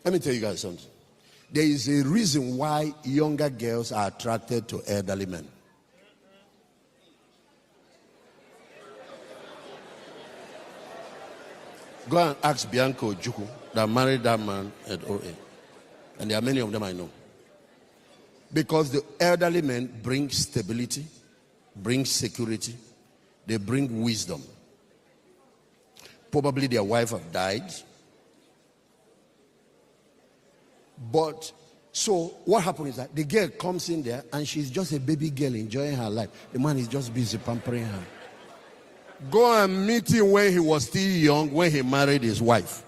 Let me tell you guys something. There is a reason why younger girls are attracted to elderly men. Go and ask Bianco Ojukwu that married that man at OA. And there are many of them I know. Because the elderly men bring stability, bring security, they bring wisdom. Probably their wife have died. But, so what happens is that the girl comes in there and she's just a baby girl enjoying her life. The man is just busy pampering her. Go and meet him when he was still young, when he married his wife.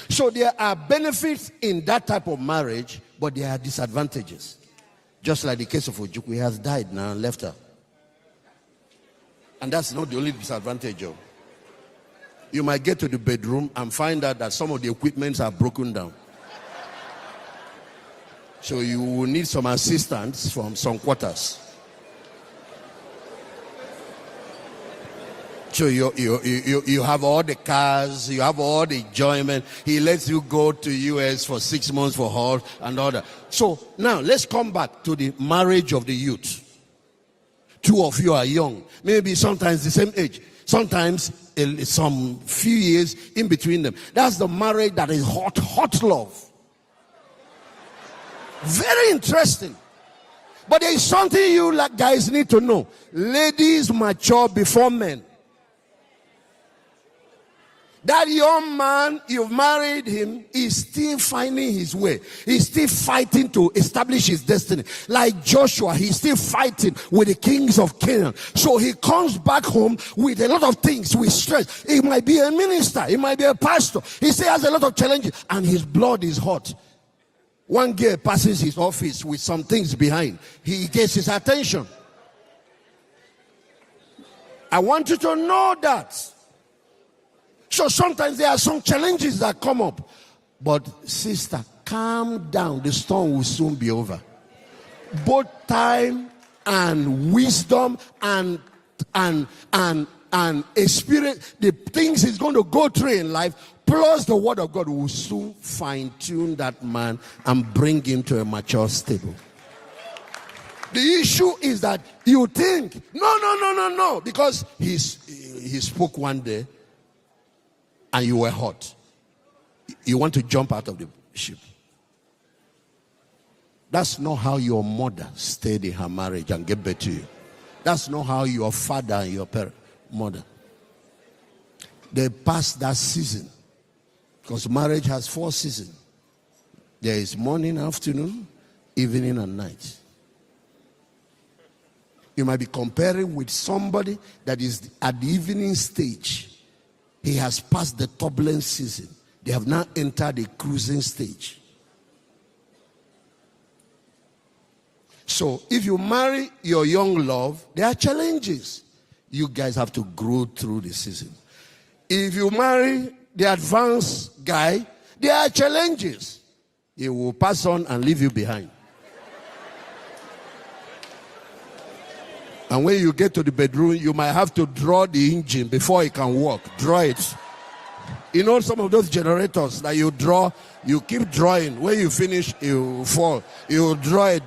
So there are benefits in that type of marriage, but there are disadvantages. Just like the case of Ojukwu, he has died now and left her. And that's not the only disadvantage. You might get to the bedroom and find out that some of the equipments are broken down. So you will need some assistance from some quarters. So you have all the cars, you have all the enjoyment. He lets you go to US for 6 months for hall and all that. So now let's come back to the marriage of the youth. Two of you are young, maybe sometimes the same age, sometimes some few years in between them. That's the marriage that is hot love. Very interesting. But there is something you like guys need to know. Ladies mature before men. That young man, you've married him, is still finding his way. He's still fighting to establish his destiny. Like Joshua, he's still fighting with the kings of Canaan. So he comes back home with a lot of things, with stress. He might be a minister, he might be a pastor. He still has a lot of challenges, and his blood is hot. One girl passes his office with some things behind. He gets his attention. I want you to know that. So sometimes there are some challenges that come up. But sister, calm down. The storm will soon be over. Both time and wisdom and experience, the things he's going to go through in life, plus the word of God will soon fine-tune that man and bring him to a mature stable. The issue is that you think, no, because he spoke one day, and you were hot. You want to jump out of the ship. That's not how your mother stayed in her marriage and gave birth to you. That's not how your father and your mother. They passed that season. Because marriage has 4 seasons. There is morning, afternoon, evening, and night. You might be comparing with somebody that is at the evening stage. He has passed the turbulent season. They have now entered the cruising stage. So if you marry your young love, there are challenges. You guys have to grow through the season. If you marry the advanced guy, there are challenges. He will pass on and leave you behind. And when you get to the bedroom, you might have to draw the engine before it can work. Draw it. You know some of those generators that you draw, you keep drawing. When you finish, you fall. You draw it.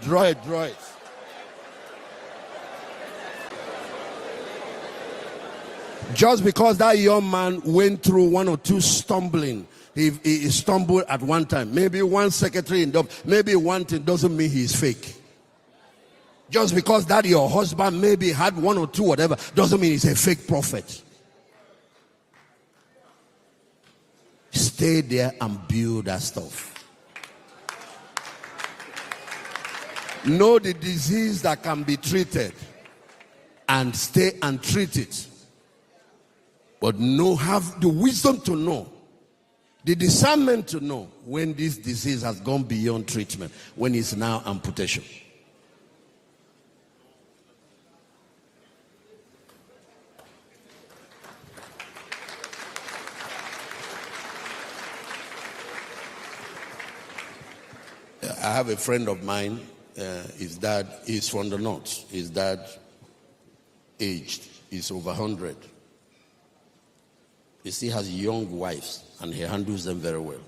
Just because that young man went through 1 or 2 stumbling, he stumbled at one time. Maybe one secretary, maybe one thing, doesn't mean he's fake. Just because that your husband maybe had 1 or 2 whatever, doesn't mean he's a fake prophet. Stay there and build that stuff. Know the disease that can be treated and stay and treat it. But have the wisdom to know, the discernment to know when this disease has gone beyond treatment, when it's now amputation. I have a friend of mine, his dad is from the north. His dad aged, he's over 100. He still has young wives, and he handles them very well.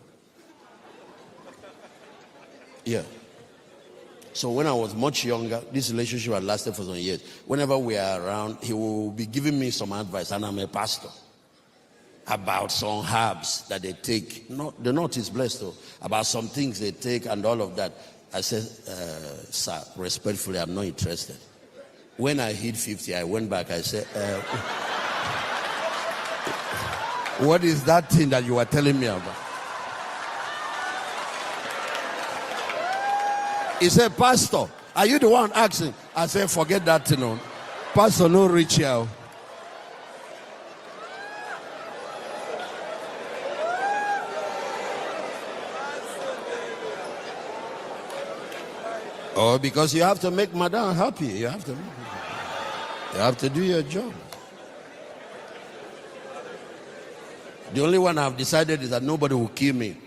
Yeah. So when I was much younger, this relationship had lasted for some years. Whenever we are around, he will be giving me some advice, and I'm a pastor, about some herbs that they take. The knot is blessed, though. About some things they take and all of that. I said, sir, respectfully, I'm not interested. When I hit 50, I went back. I said, what is that thing that you were telling me about? He said, Pastor, are you the one asking? I said, forget that thing on. Pastor, no reach here. Oh, because you have to make Madam happy. You have to do your job. The only one I've decided is that nobody will kill me.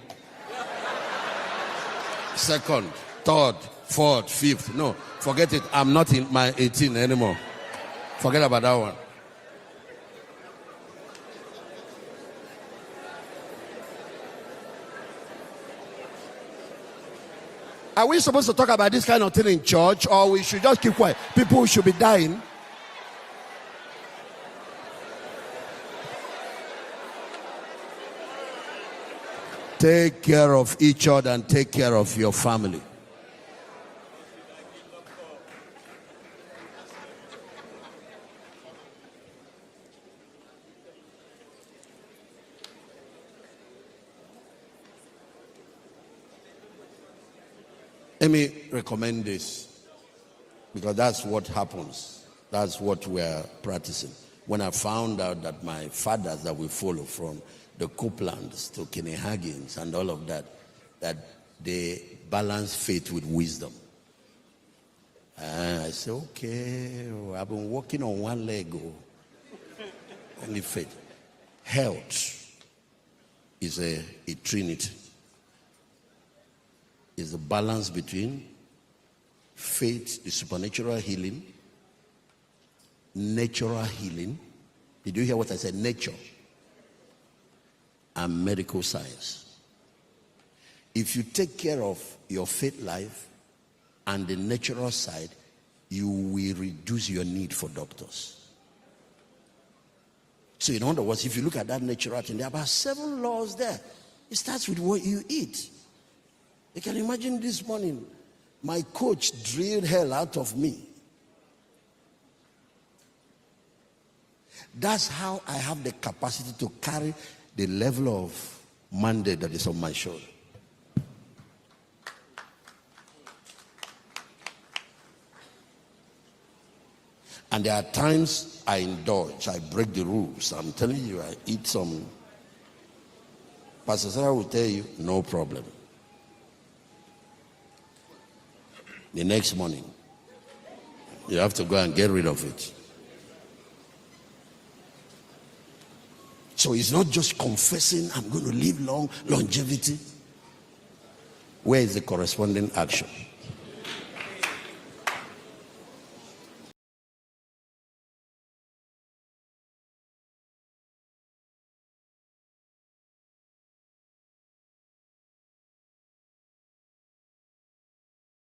Second, third, fourth, fifth. No, forget it. I'm not in my 18 anymore. Forget about that one. Are we supposed to talk about this kind of thing in church, or we should just keep quiet? People should be dying. Take care of each other and take care of your family. Let me recommend this, because that's what happens. That's what we're practicing. When I found out that my fathers that we follow, from the Copelands to Kenny-Haggins and all of that, that they balance faith with wisdom. And I said, okay, I've been walking on one leg. Only faith. Health is a trinity. Is the balance between faith, the supernatural healing, natural healing. Did you hear what I said? Nature. And medical science. If you take care of your faith life and the natural side, you will reduce your need for doctors. So in other words, if you look at that natural thing, there are about 7 laws there. It starts with what you eat. You can imagine this morning, my coach drilled hell out of me. That's how I have the capacity to carry the level of mandate that is on my shoulder. And there are times I indulge, I break the rules. I'm telling you, I eat some. Pastor Sarah will tell you, no problem. The next morning, you have to go and get rid of it. So it's not just confessing, I'm going to live long, longevity. Where is the corresponding action?